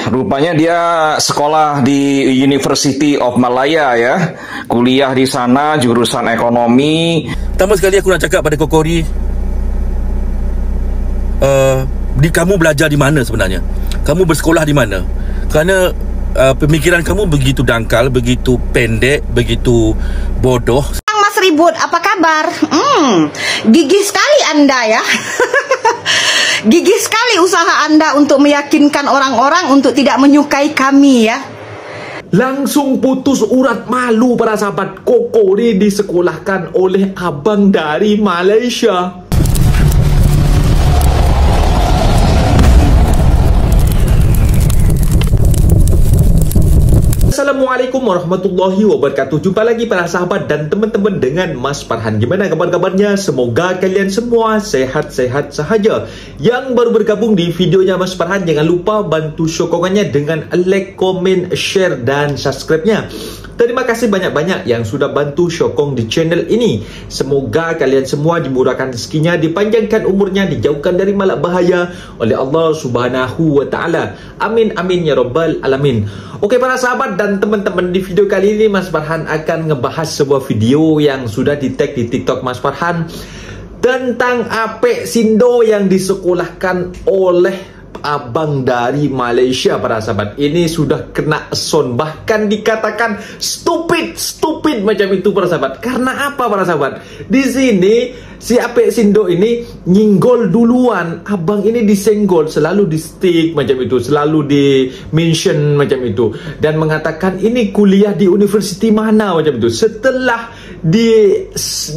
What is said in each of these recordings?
Rupanya dia sekolah di University of Malaya ya. Kuliah di sana jurusan ekonomi. Pertama sekali aku nak cakap pada Kokori, kamu belajar di mana sebenarnya? Kamu bersekolah di mana? Kerana pemikiran kamu begitu dangkal, begitu pendek, begitu bodoh. Mas Ribut, apa kabar? Gigih sekali Anda ya. Gigih sekali usaha Anda untuk meyakinkan orang-orang untuk tidak menyukai kami ya. Langsung putus urat malu para sahabat. Kokori disekolahkan oleh abang dari Malaysia. Assalamualaikum warahmatullahi wabarakatuh. Jumpa lagi para sahabat dan teman-teman dengan Mas Farhan. Gimana kabar-kabarnya? Semoga kalian semua sehat-sehat sahaja. Yang baru bergabung di videonya Mas Farhan, jangan lupa bantu sokongannya dengan like, komen, share dan subscribe-nya. Terima kasih banyak-banyak yang sudah bantu sokong di channel ini. Semoga kalian semua dimurahkan rezekinya, dipanjangkan umurnya, dijauhkan dari malak bahaya oleh Allah Subhanahu wa taala. Amin amin ya rabbal alamin. Okey para sahabat dan teman-teman, di video kali ini Mas Farhan akan ngebahas sebuah video yang sudah di-tag di TikTok Mas Farhan tentang Apek Sindo yang disekolahkan oleh abang dari Malaysia para sahabat. Ini sudah kena son, bahkan dikatakan stupid macam itu para sahabat. Karena apa para sahabat? Di sini si Apek Sindo ini nyinggol duluan, abang ini disenggol, selalu di stick macam itu, selalu di mention macam itu, dan mengatakan ini kuliah di universiti mana macam itu. Setelah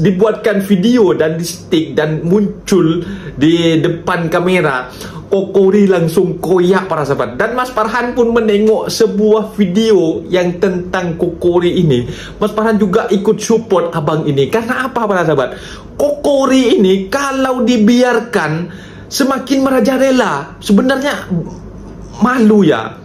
dibuatkan video dan di stick dan muncul di depan kamera, Kokori langsung koyak para sahabat. Dan Mas Farhan pun menengok sebuah video yang tentang Kokori ini. Mas Farhan juga ikut support abang ini. Karena apa para sahabat? Kokori ini kalau dibiarkan semakin merajalela. Sebenarnya malu ya.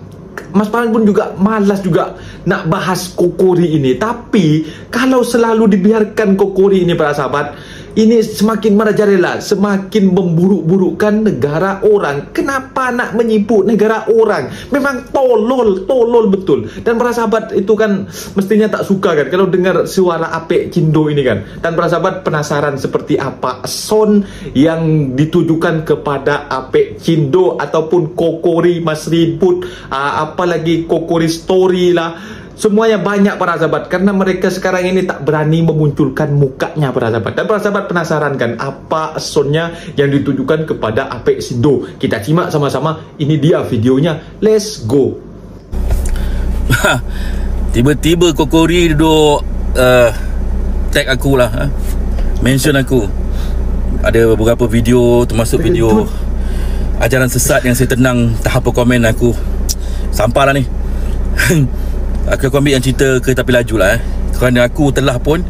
Mas Farhan pun juga malas juga nak bahas Kokori ini. Tapi kalau selalu dibiarkan Kokori ini para sahabat, ini semakin merajalela, semakin memburuk-burukkan negara orang. Kenapa nak menyibuk negara orang? Memang tolol betul. Dan para sahabat itu kan mestinya tak suka kan kalau dengar suara Apek Sindo ini kan. Dan para sahabat penasaran seperti apa son yang ditujukan kepada Apek Sindo ataupun Kokori Mas Ribut, apalagi Kokori Story lah. Semuanya banyak para sahabat, karena mereka sekarang ini tak berani memunculkan mukanya para sahabat. Dan para sahabat penasaran kan apa sonnya yang ditujukan kepada Apek Sindo. Kita simak sama-sama, ini dia videonya. Let's go. Tiba-tiba Kokori duduk tag aku lah, mention aku. Ada beberapa video, termasuk video ajaran sesat yang saya tenang, tak apa komen aku. Sampah lah ni. Aku ambil yang cerita kereta api laju lah kerana aku telah pun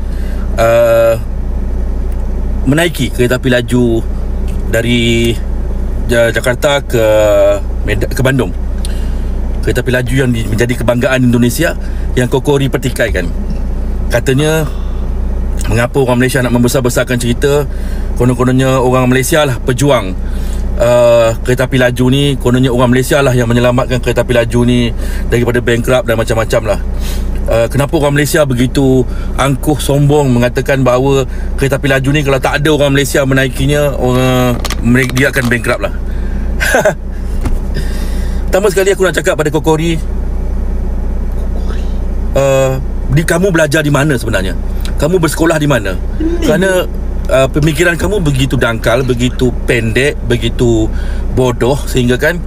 menaiki kereta api laju dari Jakarta ke Bandung. Kereta api laju yang menjadi kebanggaan Indonesia, yang Kokori pertikaikan. Katanya mengapa orang Malaysia nak membesar-besarkan cerita, konon-kononnya orang Malaysia lah pejuang kereta api laju ni. Kononnya orang Malaysia lah yang menyelamatkan kereta api laju ni daripada bankrupt dan macam-macam lah. Kenapa orang Malaysia begitu angkuh sombong mengatakan bahawa kereta api laju ni kalau tak ada orang Malaysia menaikinya, dia akan bankrupt lah. Pertama sekali aku nak cakap pada Kokori, kamu belajar di mana sebenarnya? Kamu bersekolah di mana? Kerana pemikiran kamu begitu dangkal, begitu pendek, begitu bodoh, sehingga kan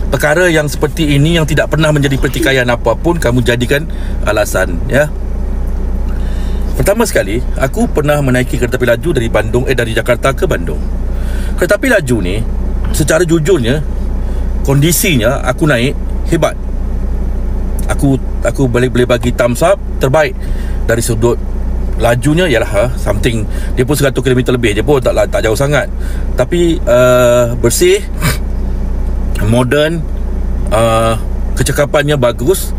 perkara yang seperti ini yang tidak pernah menjadi pertikaian apapun kamu jadikan alasan ya. Pertama sekali, aku pernah menaiki kereta api laju dari Jakarta ke Bandung. Kereta api laju ni secara jujurnya, kondisinya aku naik hebat. Aku boleh bagi thumbs up, terbaik. Dari sudut lajunya ialah something, dia pun 100 km lebih je pun, tak jauh sangat. Tapi bersih, modern, kecakapannya bagus.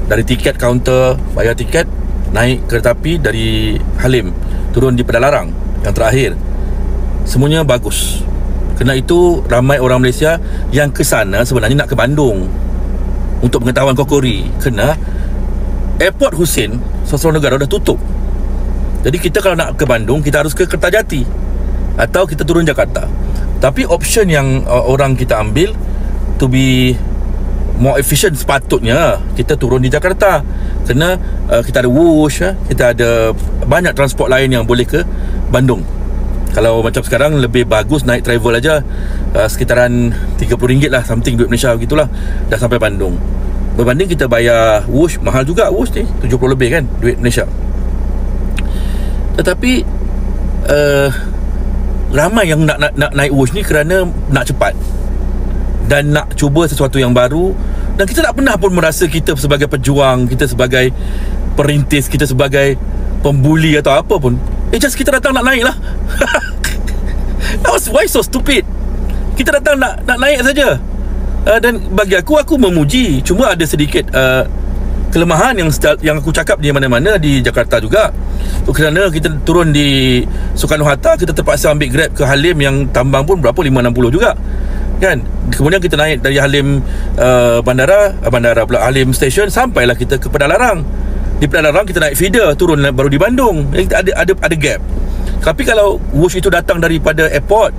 Dari tiket kaunter, bayar tiket, naik kereta api dari Halim, turun di Pedalarang yang terakhir, semuanya bagus. Kerana itu ramai orang Malaysia yang ke sana sebenarnya nak ke Bandung. untuk pengetahuan Kokori, kena Airport Hussein Sasronegara dah tutup. Jadi kita kalau nak ke Bandung, kita harus ke Kertajati atau kita turun Jakarta. Tapi option yang orang kita ambil to be more efficient, sepatutnya kita turun di Jakarta. Kerana kita ada Wush, kita ada banyak transport lain yang boleh ke Bandung. Kalau macam sekarang lebih bagus naik travel aja, sekitaran RM30 lah, something duit Malaysia begitulah, dah sampai Bandung. Berbanding kita bayar Wush, mahal juga Wush ni, 70 lebih kan duit Malaysia. Tetapi ramai yang nak naik Wush ni kerana nak cepat dan nak cuba sesuatu yang baru. Dan kita tak pernah pun merasa kita sebagai pejuang, kita sebagai perintis, kita sebagai pembuli atau apa pun. Just kita datang nak naik lah. Why so stupid? Kita datang nak naik saja. Dan bagi aku memuji. Cuma ada sedikit kelemahan yang aku cakap di mana-mana, di Jakarta juga. Kerana kita turun di Soekarno-Hatta, kita terpaksa ambil Grab ke Halim yang tambang pun berapa, 5.60 juga kan. Kemudian kita naik dari Halim bandara pula, Halim Station, sampailah kita ke Pedalarang. Di Pedalarang kita naik feeder, turun baru di Bandung. Ada gap. Tapi kalau Wush itu datang daripada airport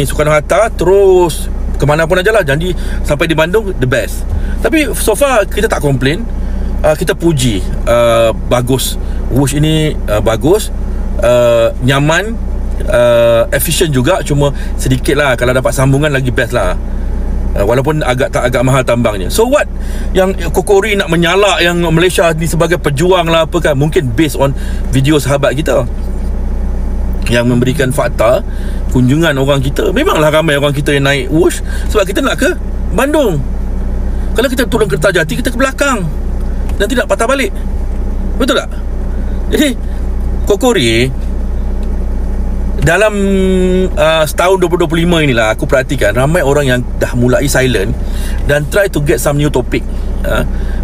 Soekarno-Hatta terus kemana pun aja lah, jadi sampai di Bandung the best. Tapi so far kita tak komplain, kita puji. Bagus, Wush ini bagus, nyaman, efisien juga. Cuma sedikit lah, kalau dapat sambungan lagi best lah. Walaupun agak mahal tambangnya. So what yang Kokori nak menyalak yang Malaysia ni sebagai pejuang lah apa kan, mungkin based on video sahabat kita yang memberikan fakta kunjungan orang kita. Memanglah ramai orang kita yang naik Wush sebab kita nak ke Bandung. Kalau kita turun Kertajati, kita ke belakang dan tidak patah balik. Betul tak? Jadi Kokori dalam setahun 2025 inilah aku perhatikan ramai orang yang dah mulai silent dan try to get some new topic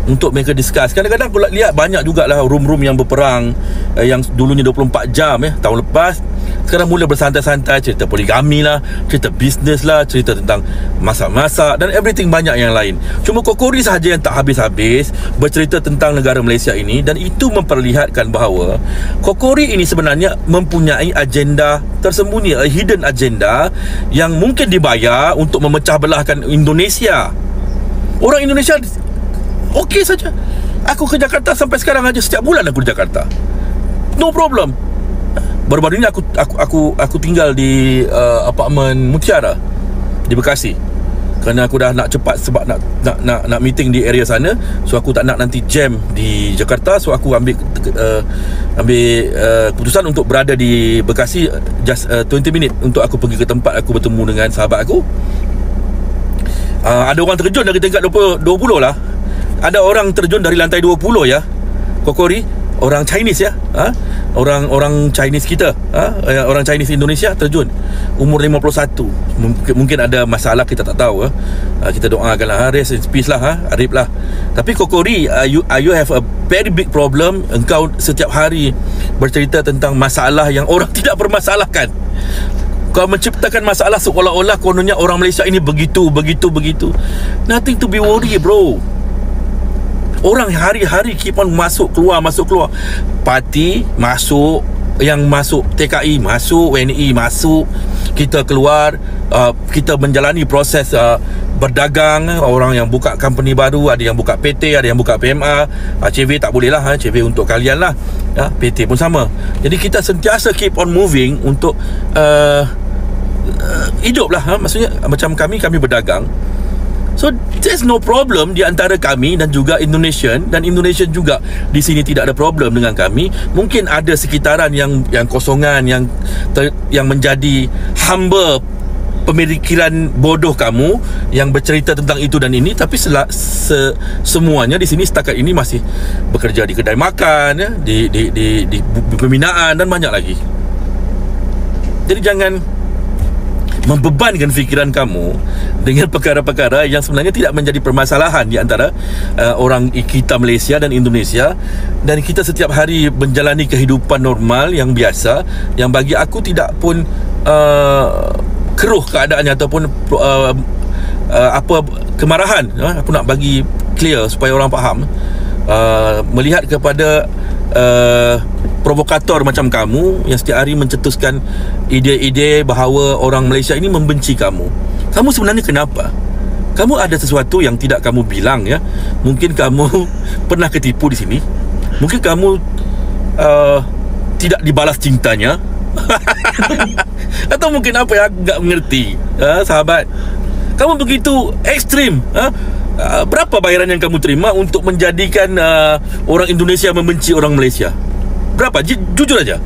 untuk mereka discuss. Kadang-kadang aku lihat banyak jugalah room-room yang berperang, yang dulunya 24 jam tahun lepas, sekarang mula bersantai-santai, cerita poligami lah, cerita bisnes lah, cerita tentang masak-masak dan everything banyak yang lain. Cuma Kokori sahaja yang tak habis-habis bercerita tentang negara Malaysia ini, dan itu memperlihatkan bahawa Kokori ini sebenarnya mempunyai agenda tersembunyi, a hidden agenda yang mungkin dibayar untuk memecah belahkan Indonesia. Orang Indonesia okey saja. Aku ke Jakarta sampai sekarang aja, setiap bulan aku di Jakarta, no problem. Baru-baru ni aku tinggal di apartmen Mutiara di Bekasi. Kerana aku dah nak cepat sebab nak meeting di area sana. So aku tak nak nanti jam di Jakarta. So aku ambil keputusan untuk berada di Bekasi just 20 minit untuk aku pergi ke tempat aku bertemu dengan sahabat aku. Ada orang terjun dari tingkat 20 lah. Ada orang terjun dari lantai 20 ya. Kokori, orang Chinese ya, orang Chinese kita, orang Chinese Indonesia terjun, umur 51. Mungkin ada masalah, kita tak tahu. Kita doakanlah, rest in peace lah, Arif lah. Tapi Kokori, you have a very big problem. Engkau setiap hari bercerita tentang masalah yang orang tidak permasalahkan. Kau menciptakan masalah seolah-olah kononnya orang Malaysia ini begitu. Nothing to be worry, bro. Orang hari-hari keep on masuk keluar. Parti masuk, yang masuk TKI masuk, WNI masuk, kita keluar, kita menjalani proses berdagang. Orang yang buka company baru, ada yang buka PT, ada yang buka PMA. CV tak boleh lah, CV untuk kalian lah, PT pun sama. Jadi kita sentiasa keep on moving untuk hidup lah, maksudnya macam kami berdagang. So there's no problem di antara kami dan juga Indonesian, dan Indonesian juga di sini tidak ada problem dengan kami. Mungkin ada sekitaran yang kosongan, yang menjadi hamba pemikiran bodoh kamu yang bercerita tentang itu dan ini. Tapi semuanya di sini setakat ini masih bekerja di kedai makan, di pembinaan dan banyak lagi. Jadi jangan membebankan fikiran kamu dengan perkara-perkara yang sebenarnya tidak menjadi permasalahan di antara orang kita Malaysia dan Indonesia. Dan kita setiap hari menjalani kehidupan normal yang biasa, yang bagi aku tidak pun keruh keadaannya ataupun apa kemarahan, aku nak bagi clear supaya orang faham. Melihat kepada provokator macam kamu yang setiap hari mencetuskan ide-ide bahawa orang Malaysia ini membenci kamu. Kamu sebenarnya kenapa? Kamu ada sesuatu yang tidak kamu bilang, ya. Mungkin kamu pernah ketipu di sini. Mungkin kamu tidak dibalas cintanya. Atau mungkin apa yang aku tak mengerti, sahabat. Kamu begitu ekstrim. Berapa bayaran yang kamu terima untuk menjadikan orang Indonesia membenci orang Malaysia? Berapa? Jujur aja.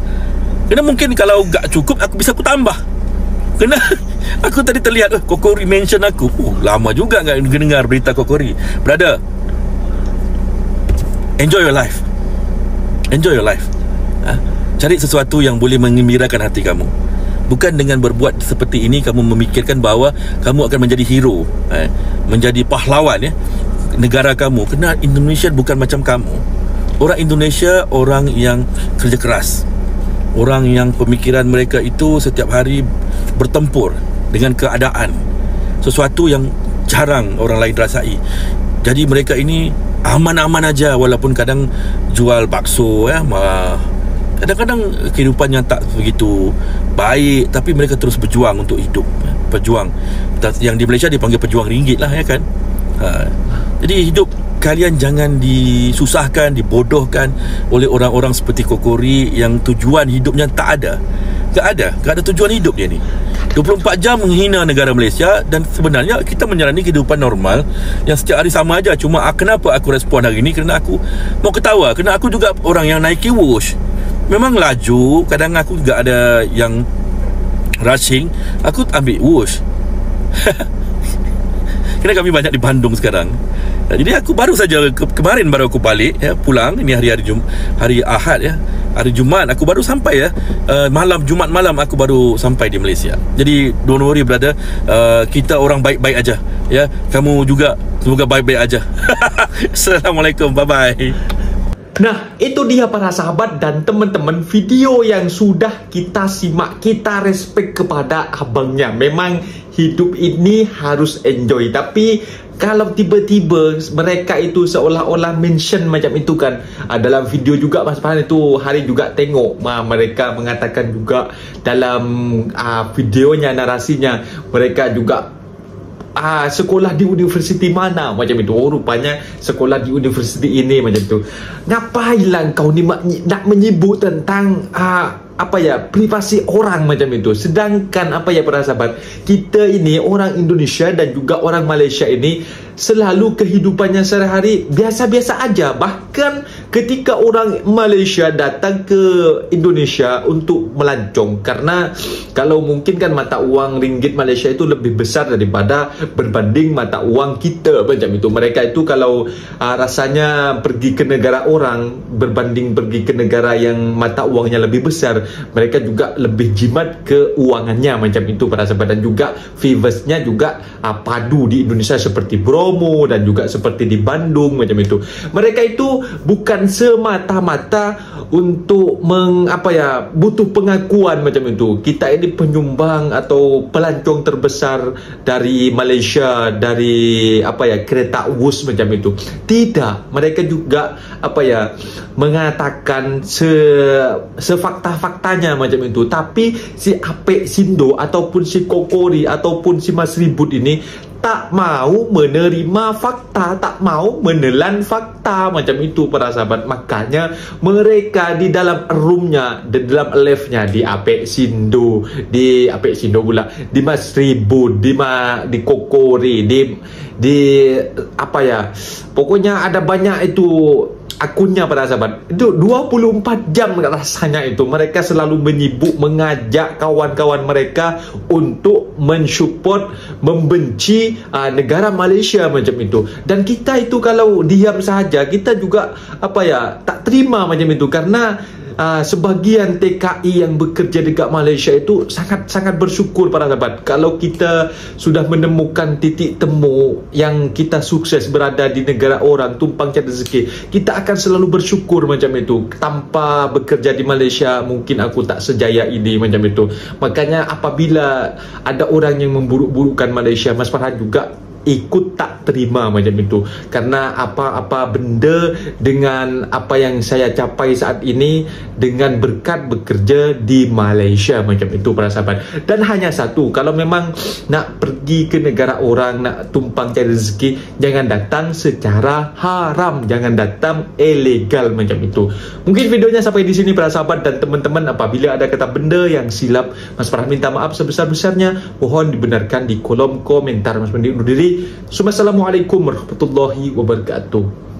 Kerana mungkin kalau tak cukup, aku bisa tambah. Kerana aku tadi terlihat Kokori mention aku. Lama juga tak dengar berita Kokori. Brother, enjoy your life. Enjoy your life. Cari sesuatu yang boleh menggembirakan hati kamu. Bukan dengan berbuat seperti ini kamu memikirkan bahawa kamu akan menjadi hero, menjadi pahlawan, ya, negara kamu. Kerana Indonesia bukan macam kamu. Orang Indonesia orang yang kerja keras, orang yang pemikiran mereka itu setiap hari bertempur dengan keadaan, sesuatu yang jarang orang lain rasai. Jadi mereka ini aman-aman aja, walaupun kadang jual bakso, ya, kadang-kadang kehidupannya tak begitu baik, tapi mereka terus berjuang untuk hidup. Berjuang. Yang di Malaysia dipanggil pejuang ringgit lah, ya kan. Jadi hidup kalian jangan disusahkan, dibodohkan oleh orang-orang seperti Kokori yang tujuan hidupnya tak ada. Tak ada tujuan hidup dia ni. 24 jam menghina negara Malaysia. Dan sebenarnya kita menjalani kehidupan normal yang setiap hari sama aja. Cuma kenapa aku respon hari ni? Kerana aku mau ketawa. Kerana aku juga orang yang naiki Wush. Memang laju. Kadang aku juga ada yang rushing. Aku ambil Wush. Kerana kami banyak di Bandung sekarang. Jadi aku baru saja kemarin baru aku balik, ya, pulang. Ini hari Ahad, ya. Hari Jumaat aku baru sampai, ya. Jumaat malam aku baru sampai di Malaysia. Jadi don't worry brother, kita orang baik-baik aja, ya. Kamu juga semoga baik-baik aja. Assalamualaikum, bye bye. Nah, itu dia para sahabat dan teman-teman video yang sudah kita simak. Kita respect kepada abangnya. Memang hidup ini harus enjoy. Tapi kalau tiba-tiba mereka itu seolah-olah mention macam itu kan, dalam video juga Mas Farhan itu hari juga tengok mereka mengatakan juga dalam videonya, narasinya, mereka juga sekolah di universiti mana macam itu. Rupanya sekolah di universiti ini macam itu. Ngapain lah kau ni nak menyebut tentang privasi orang macam itu. Sedangkan para sahabat, kita ini orang Indonesia dan juga orang Malaysia ini selalu kehidupannya sehari-hari biasa-biasa aja. Bahkan ketika orang Malaysia datang ke Indonesia untuk melancong, karena kalau mungkin kan mata uang ringgit Malaysia itu lebih besar daripada berbanding mata uang kita macam itu. Mereka itu kalau rasanya pergi ke negara orang berbanding pergi ke negara yang mata uangnya lebih besar, mereka juga lebih jimat keuangannya macam itu para sahabat. Dan juga viewers-nya juga padu di Indonesia seperti Bromo dan juga seperti di Bandung macam itu. Mereka itu bukan semata-mata untuk butuh pengakuan macam itu. Kita ini penyumbang atau pelancong terbesar dari Malaysia, dari kereta Wush macam itu. Tidak, mereka juga mengatakan sefakta-faktanya macam itu. Tapi si Apek Sindo ataupun si Kokori ataupun si Mas Ribut ini tak mau menerima fakta, tak mau menelan fakta macam itu para sahabat. Makanya mereka di dalam roomnya, di dalam live-nya, di Apek Sindo, di Mas Ribut, di Kokori, pokoknya ada banyak itu akunnya para sahabat. Itu 24 jam rasanya itu mereka selalu menyibuk mengajak kawan-kawan mereka untuk mensupport, membenci negara Malaysia macam itu. Dan kita itu kalau diam saja, kita juga tak terima macam itu. Karena sebagian TKI yang bekerja dekat Malaysia itu sangat-sangat bersyukur para sahabat. Kalau kita sudah menemukan titik temu yang kita sukses berada di negara orang, tumpang cari rezeki, kita akan selalu bersyukur macam itu. Tanpa bekerja di Malaysia mungkin aku tak sejaya ini macam itu. Makanya apabila ada orang yang memburuk-burukkan Malaysia, Mas Farhan juga ikut tak terima macam itu, karena apa-apa benda dengan apa yang saya capai saat ini dengan berkat bekerja di Malaysia macam itu para sahabat. Dan hanya satu, kalau memang nak pergi ke negara orang, nak tumpang cari rezeki, jangan datang secara haram, jangan datang ilegal macam itu. Mungkin videonya sampai di sini para sahabat, dan teman-teman apabila ada kata benda yang silap, Mas Farhan minta maaf sebesar-besarnya, mohon dibenarkan di kolom komentar. Mas Farhan undur diri. Assalamualaikum warahmatullahi wabarakatuh.